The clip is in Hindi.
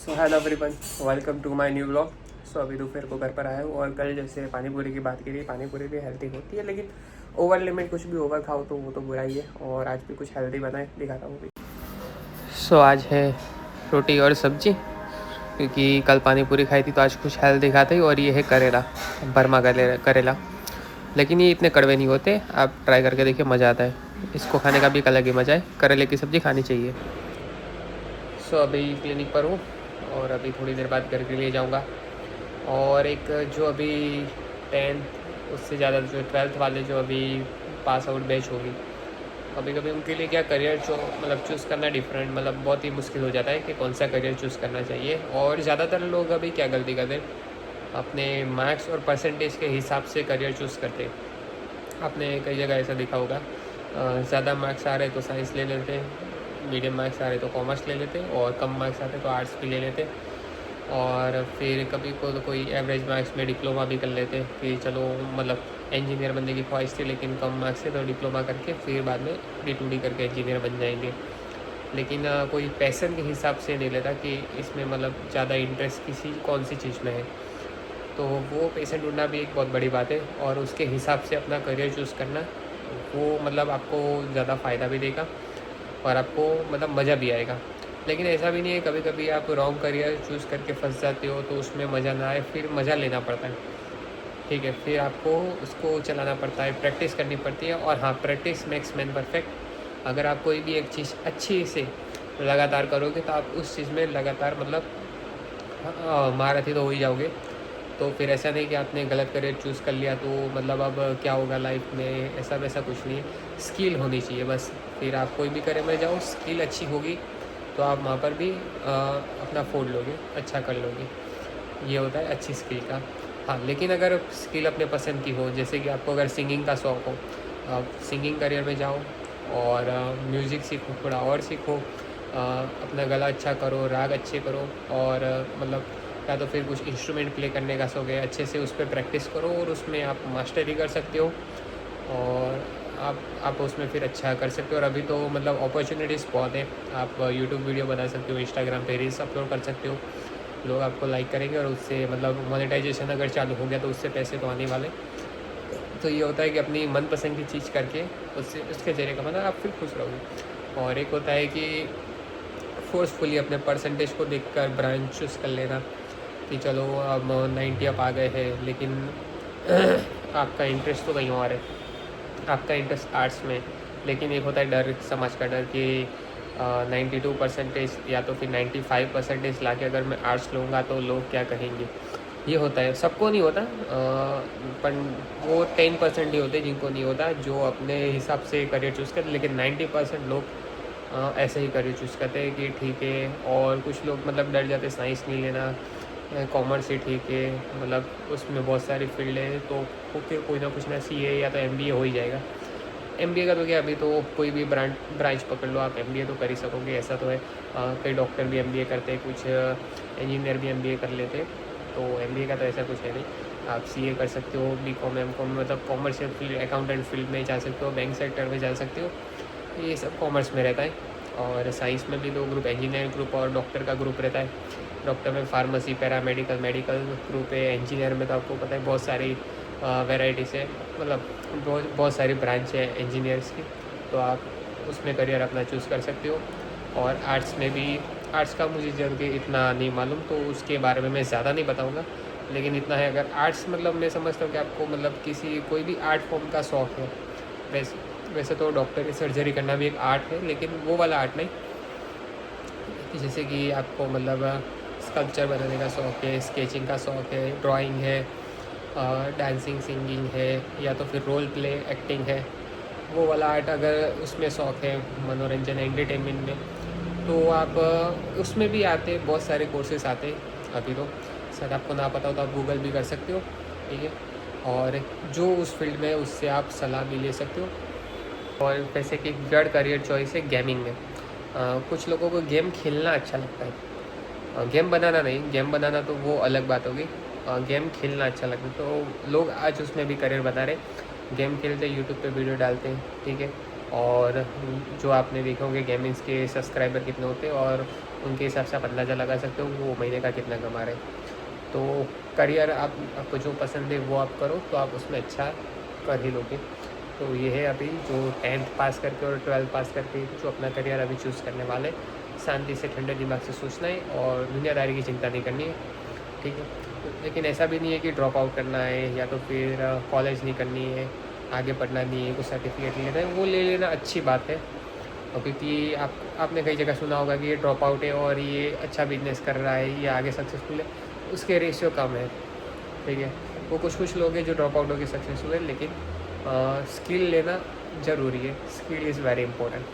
So hello everyone, welcome to my new blog. So अभी दोपहर को घर पर आया हूँ और कल जैसे पानी पूरी की बात करी, पानी पूरी भी हेल्दी होती है, लेकिन ओवर लिमिट कुछ भी ओवर खाओ तो वो तो बुरा ही है। और आज भी कुछ हेल्दी बनाए दिखाता हूँ। सो आज है रोटी और सब्जी, क्योंकि कल पानी पूरी खाई थी तो आज कुछ हेल्दी खाते ही। और ये है करेला, बर्मा करेला, लेकिन ये इतने कड़वे नहीं होते। आप ट्राई करके देखिए, मज़ा आता है। इसको खाने का भी एक अलग ही मज़ा है। करेले की सब्ज़ी खानी चाहिए। सो अभी क्लिनिक पर हूँ और अभी थोड़ी देर बाद घर के लिए जाऊँगा। और एक जो अभी 10th उससे ज़्यादा जो 12th वाले जो अभी पास आउट बैच होगी, कभी कभी उनके लिए क्या करियर चूज़ करना डिफरेंट, मतलब बहुत ही मुश्किल हो जाता है कि कौन सा करियर चूज़ करना चाहिए। और ज़्यादातर लोग अभी क्या गलती करते हैं, अपने मार्क्स और परसेंटेज के हिसाब से करियर चूज़ करते हैं। आपने कई जगह ऐसा देखा होगा, ज़्यादा मार्क्स आ रहे तो साइंस ले लेते हैं, मीडियम मार्क्स आ रहे तो कॉमर्स ले लेते, और कम मार्क्स आते तो आर्ट्स भी ले लेते। और फिर कभी कोई एवरेज मार्क्स में डिप्लोमा भी कर लेते कि चलो, मतलब इंजीनियर बनने की ख्वाहिश थी लेकिन कम मार्क्स थे तो डिप्लोमा करके फिर बाद में D2D करके इंजीनियर बन जाएंगे। लेकिन कोई पैसन के हिसाब से नहीं लेता कि इसमें मतलब ज़्यादा इंटरेस्ट कौन सी चीज़ में है। तो वो पैसन ढूंढना भी एक बहुत बड़ी बात है, और उसके हिसाब से अपना करियर चूज़ करना, वो मतलब आपको ज़्यादा फ़ायदा भी देगा और आपको मतलब मज़ा भी आएगा। लेकिन ऐसा भी नहीं है, कभी कभी आप रॉन्ग करियर चूज़ करके फंस जाते हो तो उसमें मज़ा ना आए, फिर मज़ा लेना पड़ता है। ठीक है, फिर आपको उसको चलाना पड़ता है, प्रैक्टिस करनी पड़ती है। और हाँ, प्रैक्टिस मेक्स मैन परफेक्ट। अगर आप कोई भी एक चीज़ अच्छी से लगातार करोगे तो आप उस चीज़ में लगातार मतलब महारथी तो हो ही जाओगे। तो फिर ऐसा नहीं कि आपने गलत करियर चूज़ कर लिया तो मतलब अब क्या होगा लाइफ में, ऐसा वैसा कुछ नहीं है। स्किल होनी चाहिए बस। फिर आप कोई भी करियर में जाओ, स्किल अच्छी होगी तो आप वहाँ पर भी अपना फोड़ लोगे, अच्छा कर लोगे। ये होता है अच्छी स्किल का। हाँ, लेकिन अगर स्किल अपने पसंद की हो, जैसे कि आपको अगर सिंगिंग का शौक़ हो, आप सिंगिंग करियर में जाओ और म्यूज़िक सीखो, थोड़ा और सीखो, अपना गला अच्छा करो, राग अच्छे करो, और मतलब या तो फिर कुछ इंस्ट्रूमेंट प्ले करने का शौक है, अच्छे से उस पर प्रैक्टिस करो और उसमें आप मास्टरी कर सकते हो। और आप उसमें फिर अच्छा कर सकते हो। और अभी तो मतलब अपॉर्चुनिटीज़ बहुत है। आप यूट्यूब वीडियो बना सकते हो, इंस्टाग्राम पे रील्स अपलोड कर सकते हो, लोग आपको लाइक करेंगे और उससे मतलब मोनेटाइजेशन अगर चालू हो गया तो उससे पैसे तो आने वाले। तो ये होता है कि अपनी मनपसंद की चीज़ करके उसके ज़रिए कमाना, आप फिर खुश रहोगे। और एक होता है कि फोर्सफुली अपने परसेंटेज को देखकर ब्रांच चूज़ कर लेना कि चलो अब 90 अप आ गए हैं, लेकिन आपका इंटरेस्ट तो कहीं और है, आपका इंटरेस्ट आर्ट्स में। लेकिन एक होता है डर, समाज का डर कि 92% या तो फिर 95% ला के अगर मैं आर्ट्स लूँगा तो लोग क्या कहेंगे। ये होता है, सबको नहीं होता, पर वो 10% ही होते जिनको नहीं होता, जो अपने हिसाब से करियर चूज़ करते। लेकिन 90% लोग ऐसे ही करियर चूज़ करते हैं कि ठीक है। और कुछ लोग मतलब डर जाते, साइंस नहीं लेना, कॉमर्स ही ठीक है, मतलब उसमें बहुत सारी फील्ड है तो फिर कोई ना कुछ ना CA या तो MBA हो ही जाएगा। MBA का तो क्या, अभी तो कोई भी ब्रांच पकड़ लो, आप MBA तो कर ही सकोगे, ऐसा तो है। कई डॉक्टर भी MBA करते हैं, कुछ इंजीनियर भी MBA कर लेते हैं, तो MBA का तो ऐसा कुछ है नहीं। आप CA कर सकते हो, BCom MCom, मतलब कॉमर्शियल फील्ड, अकाउंटेंट फील्ड में जा सकते हो, बैंक सेक्टर में जा सकते हो, ये सब कॉमर्स में रहता है। और साइंस में भी 2 ग्रुप, इंजीनियर ग्रुप और डॉक्टर का ग्रुप रहता है। डॉक्टर में फार्मेसी, पैरामेडिकल, मेडिकल ग्रुप है। इंजीनियर में तो आपको पता है बहुत सारी वेराइटीज़ है, मतलब बहुत सारी ब्रांच है इंजीनियर्स की, तो आप उसमें करियर अपना चूज़ कर सकते हो। और आर्ट्स में भी, आर्ट्स का मुझे जल्दी इतना नहीं मालूम तो उसके बारे में मैं ज़्यादा नहीं बताऊँगा, लेकिन इतना है, अगर आर्ट्स मतलब मैं समझता हूँ कि आपको मतलब कोई भी आर्ट फॉर्म का शौक़ है। वैसे तो डॉक्टरी सर्जरी करना भी एक आर्ट है, लेकिन वो वाला आर्ट नहीं कि जैसे कि आपको मतलब स्कल्पचर बनाने का शौक़ है, स्केचिंग का शौक़ है, ड्राइंग है, डांसिंग सिंगिंग है, या तो फिर रोल प्ले एक्टिंग है, वो वाला आर्ट अगर उसमें शौक़ है, मनोरंजन एंटरटेनमेंट में, तो आप उसमें भी आते, बहुत सारे कोर्सेज आते हैं अभी तो। शायद आपको ना पता हो तो आप गूगल भी कर सकते हो, ठीक है। और जो उस फील्ड में उससे आप सलाह भी ले सकते हो। और वैसे कि थर्ड करियर चॉइस है गेमिंग में। कुछ लोगों को गेम खेलना अच्छा लगता है, गेम बनाना नहीं। गेम बनाना तो वो अलग बात होगी, गेम खेलना अच्छा लगता है, तो लोग आज उसमें भी करियर बना रहे, गेम खेलते यूट्यूब पे वीडियो डालते हैं, ठीक है। और जो आपने देखे होंगे गेमिंग्स के सब्सक्राइबर कितने होते हैं और उनके हिसाब से आप अंदाज़ा लगा सकते हो वो महीने का कितना कमा रहे हैं। तो करियर आपको जो पसंद है वो आप करो तो आप उसमें अच्छा कर ही लोगे। तो ये है अभी जो 10th पास करके और 12th पास करके जो अपना करियर अभी चूज़ करने वाले, शांति से ठंडे दिमाग से सोचना है और दुनियादारी की चिंता नहीं करनी है, ठीक है। लेकिन ऐसा भी नहीं है कि ड्रॉप आउट करना है या तो फिर कॉलेज नहीं करनी है, आगे पढ़ना नहीं है, कुछ सर्टिफिकेट लेना है, वो ले लेना अच्छी बात है। और क्योंकि आपने कई जगह सुना होगा कि ये ड्रॉप आउट है और ये अच्छा बिजनेस कर रहा है, ये आगे सक्सेसफुल है, उसके रेशियो कम है, ठीक है। वो कुछ लोग हैं जो ड्रॉप आउट होकर सक्सेसफुल है, लेकिन स्किल लेना ज़रूरी है। Skill is very important.